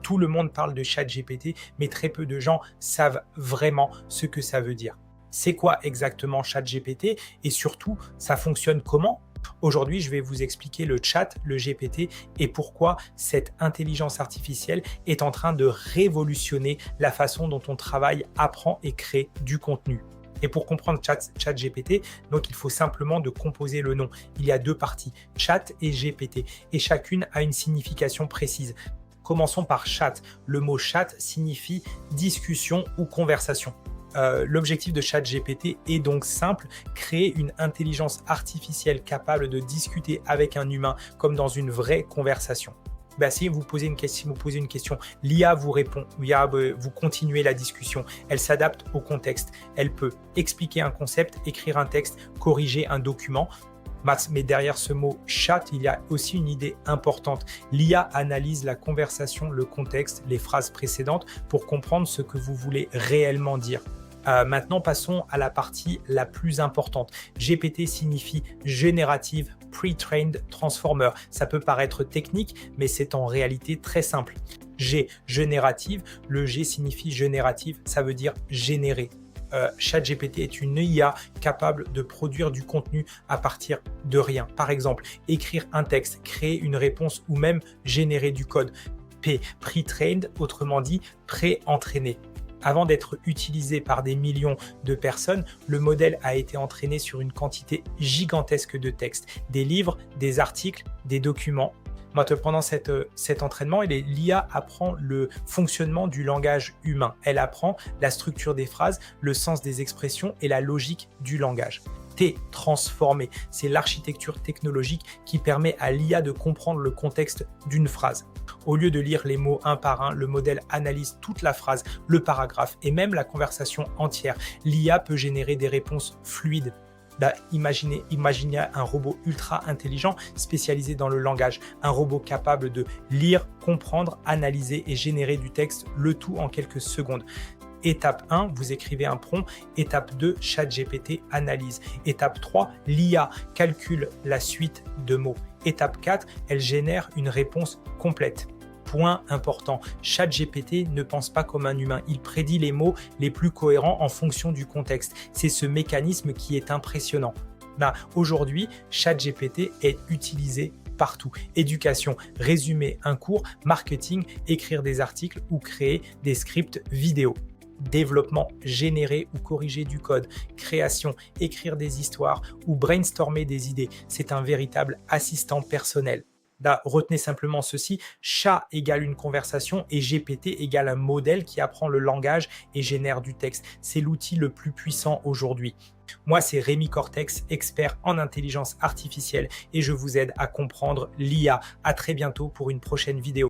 Tout le monde parle de ChatGPT, mais très peu de gens savent vraiment ce que ça veut dire. C'est quoi exactement ChatGPT et surtout, ça fonctionne comment? Aujourd'hui, je vais vous expliquer le chat, le GPT, et pourquoi cette intelligence artificielle est en train de révolutionner la façon dont on travaille, apprend et crée du contenu. Et pour comprendre ChatGPT, donc il faut simplement de composer le nom. Il y a deux parties, chat et GPT, et chacune a une signification précise. Commençons par chat. Le mot chat signifie discussion ou conversation. L'objectif de ChatGPT est donc simple, créer une intelligence artificielle capable de discuter avec un humain comme dans une vraie conversation. Si vous posez une question, l'IA vous répond, l'IA vous continuez la discussion, elle s'adapte au contexte, elle peut expliquer un concept, écrire un texte, corriger un document. Mais derrière ce mot chat, il y a aussi une idée importante. L'IA analyse la conversation, le contexte, les phrases précédentes pour comprendre ce que vous voulez réellement dire. Maintenant, passons à la partie la plus importante. GPT signifie Generative Pre-trained Transformer. Ça peut paraître technique, mais c'est en réalité très simple. Générative, le G signifie générative, ça veut dire générer. ChatGPT est une IA capable de produire du contenu à partir de rien. Par exemple, écrire un texte, créer une réponse ou même générer du code. Pre-trained, autrement dit, pré-entraîné. Avant d'être utilisé par des millions de personnes, le modèle a été entraîné sur une quantité gigantesque de textes, des livres, des articles, des documents. Pendant cet entraînement, l'IA apprend le fonctionnement du langage humain. Elle apprend la structure des phrases, le sens des expressions et la logique du langage. Transformer, c'est l'architecture technologique qui permet à l'IA de comprendre le contexte d'une phrase. Au lieu de lire les mots un par un, le modèle analyse toute la phrase, le paragraphe et même la conversation entière. L'IA peut générer des réponses fluides. Imaginez un robot ultra intelligent spécialisé dans le langage, un robot capable de lire, comprendre, analyser et générer du texte, le tout en quelques secondes. Étape 1, vous écrivez un prompt. Étape 2, ChatGPT analyse. Étape 3, l'IA calcule la suite de mots. Étape 4, elle génère une réponse complète. Point important, ChatGPT ne pense pas comme un humain, il prédit les mots les plus cohérents en fonction du contexte. C'est ce mécanisme qui est impressionnant. Aujourd'hui, ChatGPT est utilisé partout. Éducation, résumer un cours, marketing, écrire des articles ou créer des scripts vidéo. Développement, générer ou corriger du code, création, écrire des histoires ou brainstormer des idées. C'est un véritable assistant personnel. Retenez simplement ceci, chat égale une conversation et GPT égale un modèle qui apprend le langage et génère du texte. C'est l'outil le plus puissant aujourd'hui. Moi, c'est Rémi Cortex, expert en intelligence artificielle et je vous aide à comprendre l'IA. À très bientôt pour une prochaine vidéo.